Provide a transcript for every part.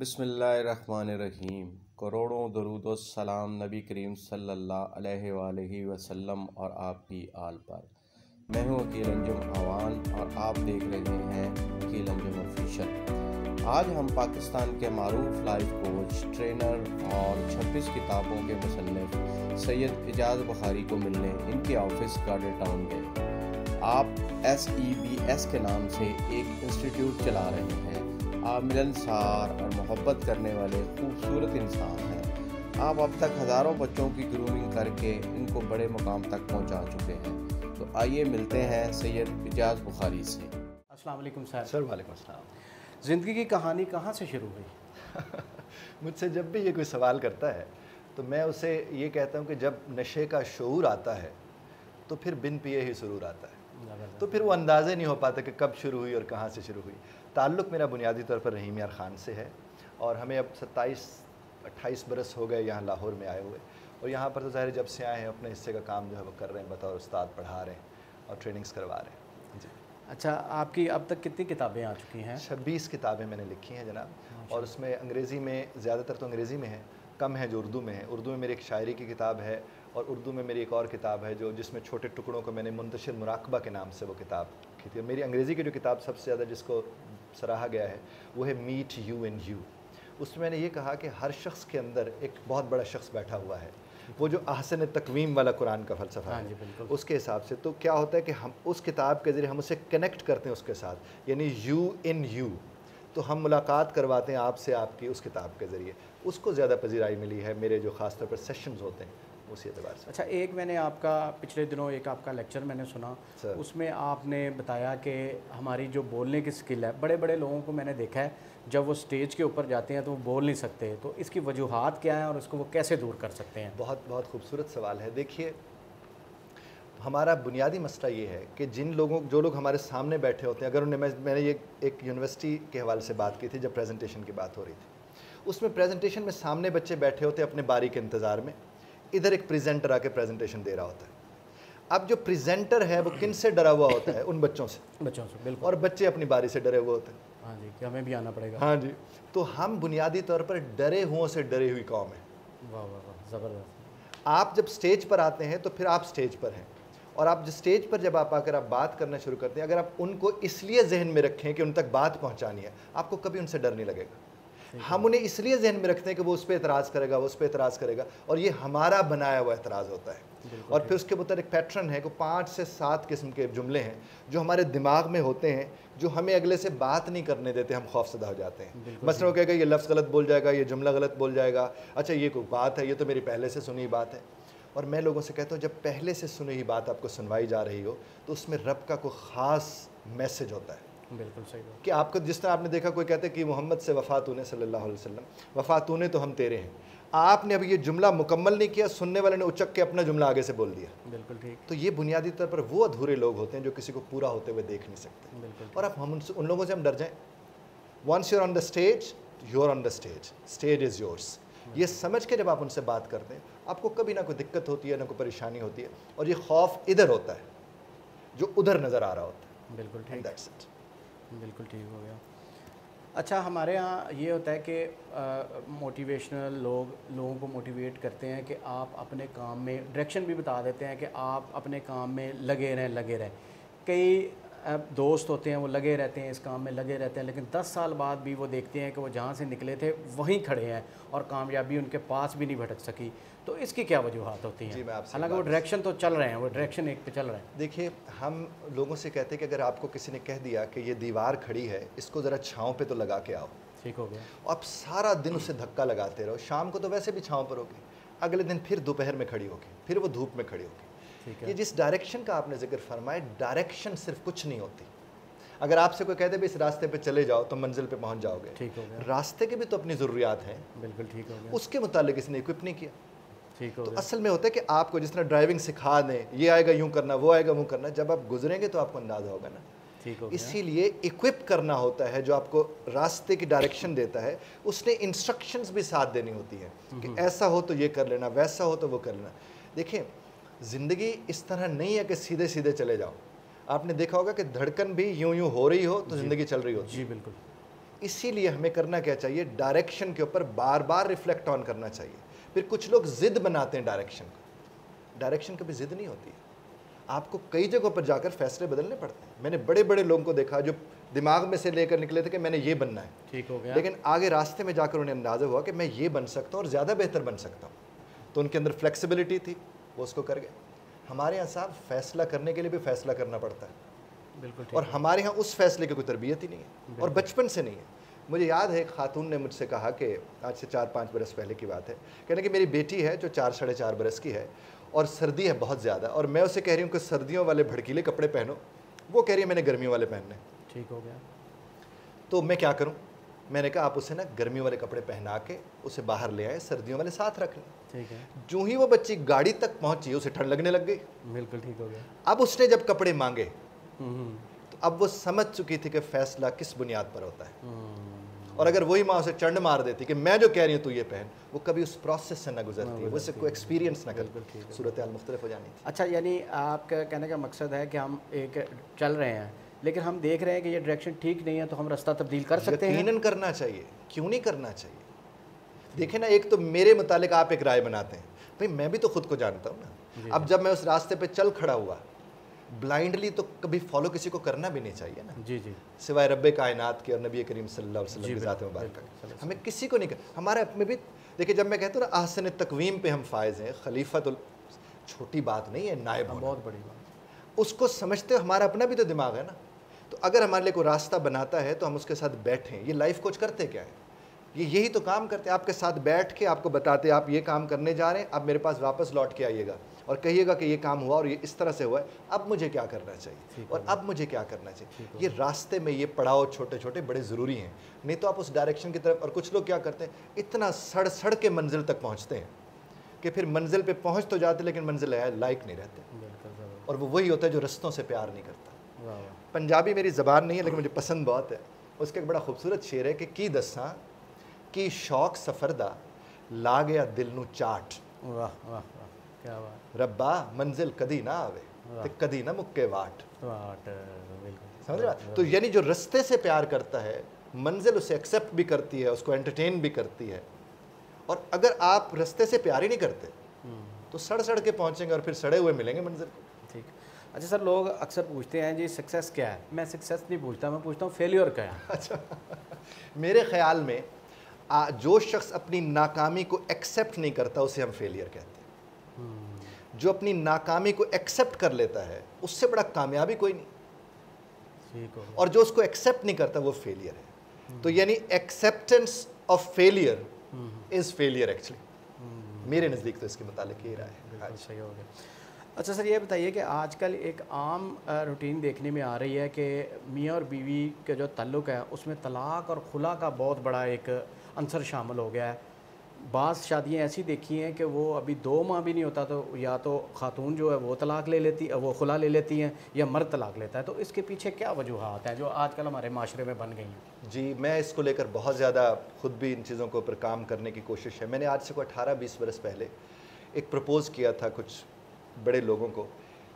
बिस्मिल्लाहिर्रहमानिर्रहीम। करोड़ों दरूद व सलाम नबी करीम सल्लल्लाहु अलैहि वालैहि वसल्लम और आपकी आल पर। मैं हूँ अकील अंजुम आवान और आप देख रहे हैं अकील अंजुम ऑफिशियल। आज हम पाकिस्तान के मारूफ लाइफ कोच, ट्रेनर और 26 किताबों के मुसन्निफ सैयद इजाज़ बुखारी को मिलने इनके ऑफिस गार्डन टाउन गए। आप SEBS के नाम से एक इंस्टीट्यूट चला रहे हैं। आप मिलनसार और मोहब्बत करने वाले खूबसूरत इंसान हैं। आप अब तक हज़ारों बच्चों की ग्रूमिंग करके इनको बड़े मुकाम तक पहुंचा चुके हैं। तो आइए मिलते हैं सैयद इजाज़ बुखारी से। अस्सलाम वालेकुम सर। वालेकुम अस्सलाम। ज़िंदगी की कहानी कहाँ से शुरू हुई? मुझसे जब भी ये कोई सवाल करता है तो मैं उसे ये कहता हूँ कि जब नशे का शऊर आता है तो फिर बिन पिए ही सुरूर आता है। तो फिर वो अंदाज़े नहीं हो पाता कि कब शुरू हुई और कहाँ से शुरू हुई। ताल्लुक़ मेरा बुनियादी तौर पर रहीम यार ख़ान से है और हमें अब 27-28 बरस हो गए यहाँ लाहौर में आए हुए। और यहाँ पर तो ज़ाहिर जब से आए हैं अपने हिस्से का काम जो है वो कर रहे हैं, बतौर उस्ताद पढ़ा रहे हैं और ट्रेनिंग्स करवा रहे हैं जी। अच्छा, आपकी अब तक कितनी किताबें आ चुकी हैं? 26 किताबें मैंने लिखी हैं जनाब, और उसमें अंग्रेज़ी में ज़्यादातर तो अंग्रेज़ी में है, कम है जो उर्दू में है। उर्दू में मेरी एक शायरी की किताब है और उर्दू में मेरी एक और किताब है जो जिसमें छोटे टुकड़ों को मैंने मुंतशिर मुराकबा के नाम से वो किताब लिखी थी। मेरी अंग्रेज़ी की जो किताब सबसे ज़्यादा जिसको सराहा गया है वो है मीट यू इन यू। उसमें मैंने ये कहा कि हर शख्स के अंदर एक बहुत बड़ा शख्स बैठा हुआ है, वो जो अहसन तकवीम वाला कुरान का फ़लसफ़ा है उसके हिसाब से। तो क्या होता है कि हम उस किताब के ज़रिए हम उसे कनेक्ट करते हैं उसके साथ, यानी यू इन यू। तो हम मुलाकात करवाते हैं आपसे आपकी उस किताब के ज़रिए। उसको ज़्यादा पजीराई मिली है मेरे जो ख़ास तौर पर सेशंस होते हैं उसी एतबार से। अच्छा, एक मैंने आपका पिछले दिनों एक आपका लेक्चर मैंने सुना, उसमें आपने बताया कि हमारी जो बोलने की स्किल है, बड़े बड़े लोगों को मैंने देखा है जब वो स्टेज के ऊपर जाते हैं तो वो बोल नहीं सकते, तो इसकी वजूहात क्या है और उसको वो कैसे दूर कर सकते हैं? बहुत बहुत खूबसूरत सवाल है। देखिए, हमारा बुनियादी मसला ये है कि जो लोग हमारे सामने बैठे होते हैं, अगर मैंने ये एक यूनिवर्सिटी के हवाले से बात की थी जब प्रेजेंटेशन की बात हो रही थी, उसमें प्रेजेंटेशन में सामने बच्चे बैठे होते हैं अपने बारी के इंतज़ार में, इधर एक प्रेजेंटर आके प्रेजेंटेशन दे रहा होता है। अब जो प्रेजेंटर है वो किन से डरा हुआ होता है? उन बच्चों से बिल्कुल। और बच्चे अपनी बारी से डरे हुए होते हैं। हाँ जी, कि हमें भी आना पड़ेगा। हाँ जी, तो हम बुनियादी तौर पर डरे हुओं से डरी हुई कौम है। वाह वाह वाह, ज़बरदस्त। आप जब स्टेज पर आते हैं तो फिर आप स्टेज पर हैं, और आप जो स्टेज पर जब आप आकर आप बात करना शुरू करते हैं, अगर आप उनको इसलिए जहन में रखें कि उन तक बात पहुंचानी है, आपको कभी उनसे डर नहीं लगेगा। हम उन्हें इसलिए जहन में रखते हैं कि वो उस पर एतराज़ करेगा, वो उस पर एतराज़ करेगा, और ये हमारा बनाया हुआ एतराज़ होता है। और फिर उसके मुताबिक एक पैटर्न है कि 5 से 7 किस्म के जुमले हैं जो हमारे दिमाग में होते हैं, जो हमें अगले से बात नहीं करने देते, हम खौफज़दा हो जाते हैं। मसलन वो कहेगा ये लफ्ज़ गलत बोल जाएगा, ये जुमला गलत बोल जाएगा, अच्छा ये कोई बात है, ये तो मेरी पहले से सुनी बात है। और मैं लोगों से कहता हूँ जब पहले से सुनी हुई बात आपको सुनवाई जा रही हो तो उसमें रब का कोई ख़ास मैसेज होता है। बिल्कुल सही बात। कि आपको जिस तरह आपने देखा कोई कहते हैं कि मोहम्मद से वफ़ा तूने सल्लल्लाहु अलैहि वसल्लम, वफ़ा तूने तो हम तेरे हैं। आपने अभी ये जुमला मुकम्मल नहीं किया, सुनने वाले ने उचक के अपना जुमला आगे से बोल दिया। बिल्कुल ठीक। तो ये बुनियादी तौर पर वो अधूरे लोग होते हैं जो किसी को पूरा होते हुए देख नहीं सकते। बिल्कुल। और अब हम उन लोगों से हम डर जाएं। Once you're on the stage, you're on the stage, stage is yours. ये समझ के जब आप उनसे बात करते हैं आपको कभी ना कोई दिक्कत होती है, ना कोई परेशानी होती है, और ये खौफ इधर होता है जो उधर नज़र आ रहा होता है। बिल्कुल ठीक। That's it. बिल्कुल ठीक हो गया। अच्छा, हमारे यहाँ ये होता है कि मोटिवेशनल लोगों को मोटिवेट करते हैं कि आप अपने काम में डायरेक्शन भी बता देते हैं कि आप अपने काम में लगे रहें। कई दोस्त होते हैं वो लगे रहते हैं, इस काम में लगे रहते हैं, लेकिन 10 साल बाद भी वो देखते हैं कि वो जहाँ से निकले थे वहीं खड़े हैं और कामयाबी उनके पास भी नहीं भटक सकी। तो इसकी क्या वजूहात होती हैं? हालांकि वो डायरेक्शन तो चल रहे हैं, वो डायरेक्शन एक पे चल रहे हैं। देखिए, हम लोगों से कहते हैं कि अगर आपको किसी ने कह दिया कि ये दीवार खड़ी है, इसको ज़रा छाँव पे तो लगा के आओ, ठीक हो गया। आप सारा दिन उसे धक्का लगाते रहो, शाम को तो वैसे भी छाँव पर होगी, अगले दिन फिर दोपहर में खड़ी होगी, फिर वो धूप में खड़ी होगी। ये जिस डायरेक्शन का आपने जिक्र फरमाया, डायरेक्शन सिर्फ कुछ नहीं होती। अगर आपसे कोई कहते भी इस रास्ते पे चले जाओ तो मंजिल पे पहुंच जाओगे, ठीक हो गया। रास्ते के भी तो अपनी ज़रूरियात हैं। बिल्कुल ठीक हो गया। उसके मुतालिक इसने इक्विप नहीं किया। ठीक हो तो गया। असल में होता है कि आपको जिस तरह ड्राइविंग सिखा दें, ये आएगा यूँ करना, वो आएगा वो करना, जब आप गुजरेंगे तो आपको अंदाज़ा होगा ना। ठीक हो गया। इसीलिए इक्विप करना होता है, जो आपको रास्ते की डायरेक्शन देता है उसने इंस्ट्रक्शंस भी साथ देनी होती है कि ऐसा हो तो ये कर लेना, वैसा हो तो वो कर लेना। देखिए, ज़िंदगी इस तरह नहीं है कि सीधे सीधे चले जाओ। आपने देखा होगा कि धड़कन भी यूं यूं हो रही हो तो ज़िंदगी चल रही होती है। जी बिल्कुल। इसीलिए हमें करना क्या चाहिए, डायरेक्शन के ऊपर बार बार रिफ्लेक्ट ऑन करना चाहिए। फिर कुछ लोग ज़िद बनाते हैं डायरेक्शन को, डायरेक्शन कभी ज़िद नहीं होती है, आपको कई जगहों पर जाकर फैसले बदलने पड़ते हैं। मैंने बड़े बड़े लोगों को देखा जो दिमाग में से लेकर निकले थे कि मैंने ये बनना है, ठीक हो गया, लेकिन आगे रास्ते में जाकर उन्हें अंदाज़ा हुआ कि मैं ये बन सकता हूँ और ज़्यादा बेहतर बन सकता हूँ, तो उनके अंदर फ्लेक्सिबिलिटी थी, वो उसको कर गए। हमारे यहाँ साहब फैसला करने के लिए भी फैसला करना पड़ता है, बिल्कुल ठीक और हमारे यहाँ उस फैसले की कोई तरबियत ही नहीं है, और बचपन से नहीं है। मुझे याद है एक खातून ने मुझसे कहा कि आज से 4-5 बरस पहले की बात है, कहने कि मेरी बेटी है जो 4-4.5 बरस की है और सर्दी है बहुत ज़्यादा, और मैं उसे कह रही हूँ कि सर्दियों वाले भड़कीले कपड़े पहनो, वो कह रही है मैंने गर्मियों वाले पहनने। ठीक हो गया, तो मैं क्या करूँ? मैंने कहा आप उसे ना गर्मियों वाले कपड़े पहना के उसे बाहर ले आए, सर्दियों वाले साथ रख लें। ठीक है, जो ही वो बच्ची गाड़ी तक पहुँची उसे ठंड लगने लग गई। बिल्कुल ठीक हो गया। अब उसने जब कपड़े मांगे हम्म, तो अब वो समझ चुकी थी कि फैसला किस बुनियाद पर होता है, और अगर वही माँ उसे चंड मार देती कि मैं जो कह रही हूँ तू ये पहन, वो कभी उस प्रोसेस से ना गुजरती है, वो उससे कोई एक्सपीरियंस ना करती, सूरत हाल मुख्तलिफ हो जानी थी। अच्छा, यानी आपका कहने का मकसद है कि हम एक चल रहे हैं लेकिन हम देख रहे हैं कि ये डायरेक्शन ठीक नहीं है, तो हम रास्ता तब्दील कर सकते हैं। यकीनन करना चाहिए, क्यों नहीं करना चाहिए। देखे ना, एक तो मेरे मुतालिक आप एक राय बनाते हैं, भाई मैं भी तो खुद को जानता हूँ ना। अब जब मैं उस रास्ते पे चल खड़ा हुआ ब्लाइंडली, तो कभी फॉलो किसी को करना भी नहीं चाहिए ना, जी जी, सिवाय रब्बे कायनात के और नबी करीम सल्लल्लाहु अलैहि वसल्लम की ज़ात मुबारक। हमें किसी को नहीं कर, हमारे में भी देखिए, जब मैं कहता हूँ ना आहसन तकवीम पे हम फायज़ हैं, खलीफतुल, छोटी बात नहीं है नायब होना, बहुत बड़ी बात। उसको समझते हमारा अपना भी तो दिमाग है ना। तो अगर हमारे लिए कोई रास्ता बनाता है तो हम उसके साथ बैठें। ये लाइफ कोच करते क्या है, ये यही तो काम करते हैं, आपके साथ बैठ के आपको बताते आप ये काम करने जा रहे हैं, आप मेरे पास वापस लौट के आइएगा और कहिएगा कि ये काम हुआ और ये इस तरह से हुआ है, अब मुझे क्या करना चाहिए और अब मुझे क्या करना चाहिए। ये रास्ते में ये पड़ाव छोटे छोटे बड़े ज़रूरी हैं, नहीं तो आप उस डायरेक्शन की तरफ। और कुछ लोग क्या करते हैं, इतना सड़ सड़ के मंजिल तक पहुँचते हैं कि फिर मंजिल पे पहुँच तो जाते लेकिन मंजिल लायक नहीं रहते, और वो वही होता है जो रस्तों से प्यार नहीं करता। पंजाबी मेरी ज़बान नहीं है लेकिन मुझे पसंद बहुत है, उसका एक बड़ा खूबसूरत शेर है कि की दस्सां कि शौक सफ़र दा ला गया दिल नू चाट, वाह वाह वाह, क्या बात, रब्बा मंजिल कदी ना आवे ते कदी ना मुक्के वाट। समझ रहा? तो यानी जो रस्ते से प्यार करता है, मंजिल उसे एक्सेप्ट भी करती है, उसको एंटरटेन भी करती है। और अगर आप रस्ते से प्यार ही नहीं करते तो सड़ सड़ के पहुँचेंगे और फिर सड़े हुए मिलेंगे मंजिल को। ठीक। अच्छा सर, लोग अक्सर पूछते हैं जी सक्सेस क्या है। मैं सक्सेस नहीं पूछता, मैं पूछता हूँ फेलियर क्या है। अच्छा मेरे ख्याल में जो शख्स अपनी नाकामी को एक्सेप्ट नहीं करता उसे हम फेलियर कहते हैं। जो अपनी नाकामी को एक्सेप्ट कर लेता है उससे बड़ा कामयाबी कोई नहीं। ठीक हो। और जो उसको एक्सेप्ट नहीं करता वो फेलियर है। तो यानी acceptance of failure is failure actually. मेरे नज़दीक तो इसके मुतालिक ये राय है। सही हो गया। अच्छा सर, ये बताइए कि आजकल एक आम रूटीन देखने में आ रही है कि मियाँ और बीवी का जो ताल्लुक़ है उसमें तलाक़ और खुला का बहुत बड़ा एक अंसर शामिल हो गया है। बाज़ शादियाँ ऐसी देखी हैं कि वो अभी 2 माह भी नहीं होता तो या तो खातून जो है वो तलाक़ ले लेती, वो खुला ले लेती हैं, या मर्द तलाक़ लेता है। तो इसके पीछे क्या वजूहात हैं जो आजकल हमारे माशरे में बन गई हैं? जी, मैं इसको लेकर बहुत ज़्यादा ख़ुद भी इन चीज़ों के ऊपर काम करने की कोशिश है। मैंने आज से कोई 18-20 बरस पहले एक प्रपोज़ किया था कुछ बड़े लोगों को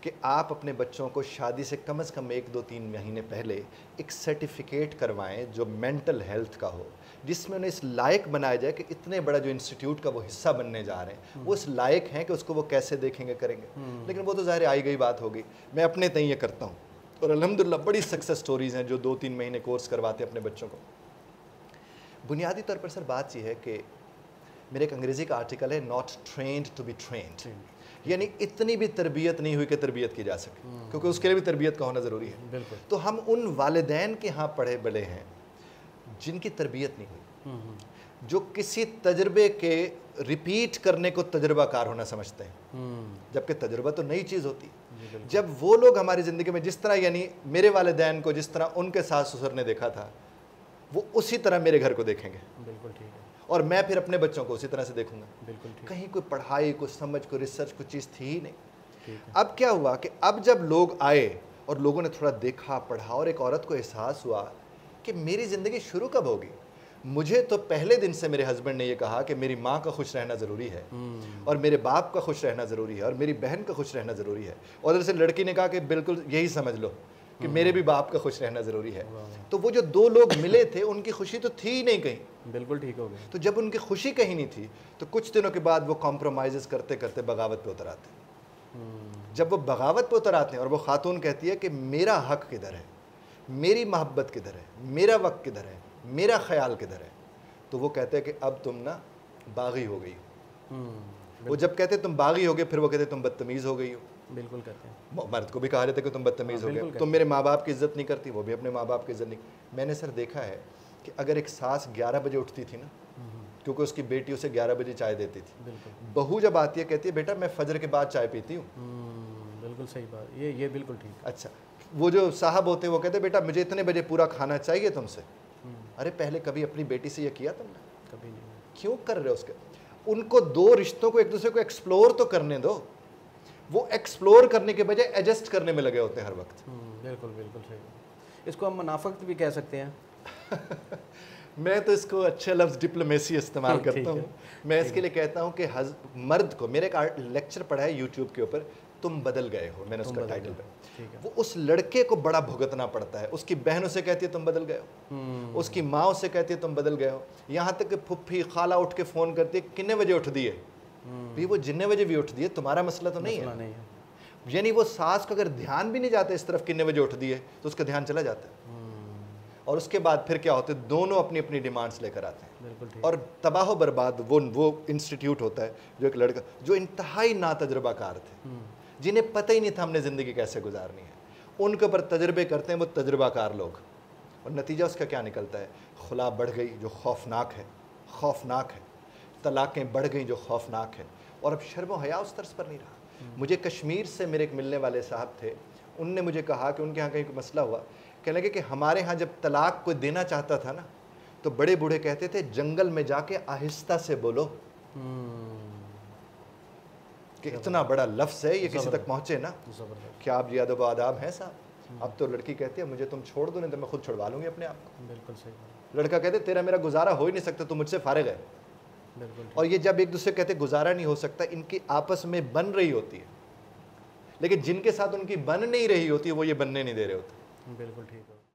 कि आप अपने बच्चों को शादी से कम 1-2-3 महीने पहले एक सर्टिफिकेट करवाएं जो मेंटल हेल्थ का हो, जिसमें उन्हें इस लायक बनाया जाए कि इतने बड़ा जो इंस्टीट्यूट का वो हिस्सा बनने जा रहे हैं वो इस लायक हैं कि उसको वो कैसे देखेंगे करेंगे। लेकिन वो तो ज़ाहिर आई गई बात होगी। मैं अपने तय ये करता हूँ और अल्हम्दुलिल्लाह बड़ी सक्सेस स्टोरीज़ हैं जो 2-3 महीने कोर्स करवाते हैं अपने बच्चों को। बुनियादी तौर पर सर बात यह है कि मेरे एक अंग्रेज़ी का आर्टिकल है, not trained to be trained, यानी इतनी भी तरबियत नहीं हुई कि तरबियत की जा सके, क्योंकि उसके लिए भी तरबियत का होना ज़रूरी है। बिल्कुल। तो हम उन वालिदैन के यहाँ पढ़े बड़े हैं जिनकी तरबियत नहीं हुई, जो किसी तजर्बे के रिपीट करने को तजर्बाकार होना समझते हैं, जबकि तजर्बा तो नई चीज़ होती है। जब वो लोग हमारी ज़िंदगी में जिस तरह, यानी मेरे वालिदैन को जिस तरह उनके सास ससुर ने देखा था वो उसी तरह मेरे घर को देखेंगे। बिल्कुल ठीक है। और मैं फिर अपने बच्चों को उसी तरह से देखूंगा। बिल्कुल ठीक। कहीं कोई पढ़ाई, कोई समझ, कोई रिसर्च, कोई चीज़ थी ही नहीं। अब क्या हुआ कि अब जब लोग आए और लोगों ने थोड़ा देखा, पढ़ा, और एक औरत को एहसास हुआ कि मेरी ज़िंदगी शुरू कब होगी। मुझे तो पहले दिन से मेरे हस्बैंड ने ये कहा कि मेरी माँ का खुश रहना ज़रूरी है और मेरे बाप का खुश रहना ज़रूरी है और मेरी बहन का खुश रहना ज़रूरी है। और उधर से लड़की ने कहा कि बिल्कुल यही समझ लो کہ میرے بھی باپ کا خوش رہنا ضروری ہے. تو وہ جو دو لوگ ملے تھے ان کی خوشی تو تھی ہی نہیں کہیں. بالکل ٹھیک ہو گیا. تو جب ان کی خوشی کہیں نہیں تھی تو کچھ دنوں کے بعد وہ کمپرومائزز کرتے کرتے بغاوت پہ اتر آتے ہیں. جب وہ بغاوت پہ اتر آتے ہیں اور وہ خاتون کہتی ہے کہ میرا حق کدھر ہے, میری محبت کدھر ہے, میرا وقت کدھر ہے, میرا خیال کدھر ہے, تو وہ کہتے ہیں کہ اب تم نا باغی ہو گئی ہو. وہ جب کہتے تم باغی ہو گئے پھر وہ کہتے تم بدتمیز ہو گئی ہو. بالکل کہتے ہیں. مرد کو بھی کہا جاتا ہے کہ تم بدتمیز ہو گئے, تم میرے ماں باپ کی عزت نہیں کرتی, وہ بھی اپنے ماں باپ کی عزت نہیں. میں نے سر دیکھا ہے کہ اگر ایک ساس 11 بجے اٹھتی تھی نا, کیونکہ اس کی بیٹی اسے 11 بجے چائے دیتی تھی, بہو جب آتی ہے کہتی ہے بیٹا میں فجر کے بعد چائے پیتی ہوں. بالکل صحیح بات, یہ بالکل ٹھیک. اچھا, وہ جو صاحب ہوتے ہیں وہ کہتے ہیں بیٹا مجھے اتنے بجے پورا کھانا چاہیے تم سے. ارے پہلے کبھی اپنی بیٹی سے یہ کیا تم نے؟ کبھی نہیں. کیوں کر رہے ہو اس کے؟ ان کو دو رشتوں کو ایک دوسرے کو ایکسپلور تو کرنے دو. وہ ایکسپلور کرنے کے بجائے ایڈجسٹ کرنے میں لگے ہوتے ہیں ہر وقت. بالکل بالکل صحیح. اس کو ہم منافقت بھی کہہ سکتے ہیں. میں تو اس کو اچھا لفظ ڈپلومیسی استعمال کرتا ہوں. میں اس کے لیے کہتا ہوں کہ مرد کو, میرے ایک لیکچر پڑھا ہے یوٹیوب کے اوپر, تم بدل گئے ہو, میں نے اس کا ٹائٹل پہ. وہ اس لڑکے کو بڑا بھگتنا پڑتا ہے. اس کی بہن اسے کہتی ہے تم بدل گئے ہو, اس کی ماں اسے کہتی ہے تم بدل گئے ہو, یہاں تک کہ پھپھی خالہ اٹھ کے فون کرتی ہے کتنے بجے اٹھ دیے. بھی وہ جتنے بجے بھی اٹھ دیے تمہارا مسئلہ تو نہیں ہے. یعنی وہ ساس کو اگر دھیان بھی نہیں جاتا اس طرف کتنے بجے اٹھ دیے تو اس کا دھیان چلا جاتا ہے. اور اس کے بعد پھر کیا ہوتا ہے, دونوں اپنی اپنی ڈیمانڈس لے کر آتے ہیں اور تباہ و برباد. وہ انسٹیٹیوٹ ہوتا ہے جو ایک لڑکا جو انتہائی ناتجربہ کار تھے, جنہیں پتہ ہی نہیں تھا ہم نے زندگی کیسے گزارنی ہے, ان کے اوپر تجربے کرتے ہیں وہ تجربہ کار لوگ, اور نتیجہ اس کا کیا نکلتا ہے؟ خلا بڑھ گئی جو خوفناک ہے, خوفناک ہے. طلاقیں بڑھ گئیں جو خوفناک ہے. اور اب شرم و حیا اس طرز پر نہیں رہا. مجھے کشمیر سے میرے ایک ملنے والے صاحب تھے, ان نے مجھے کہا کہ ان کے ہاں کہیں کوئی مسئلہ ہوا, کہنے لگے کہ ہمارے ہاں جب طلاق کوئی دینا چاہتا تھا نا تو بڑے بوڑھے کہتے تھے جنگل میں جا کے آہستہ سے بولو. کہ اتنا بڑا لفظ ہے یہ کسی تک پہنچے نا. کیا آپ جی ادب و آداب ہیں صاحب؟ اب تو لڑکی کہتی ہے مجھے تم چھوڑ دو نہیں تو میں خود چھڑوا لوں گی اپنے آپ کو. بالکل صحیح. لڑکا کہتے تیرا میرا گزارا ہو ہی نہیں سکتا, تو مجھ سے فارغ ہے. اور یہ جب ایک دوسرے کہتے گزارا نہیں ہو سکتا, ان کی آپس میں بن رہی ہوتی ہے, لیکن جن کے ساتھ ان کی بن نہیں رہی ہوتی وہ یہ بننے نہیں دے رہے ہوتے. بالکل ٹھیک ہے.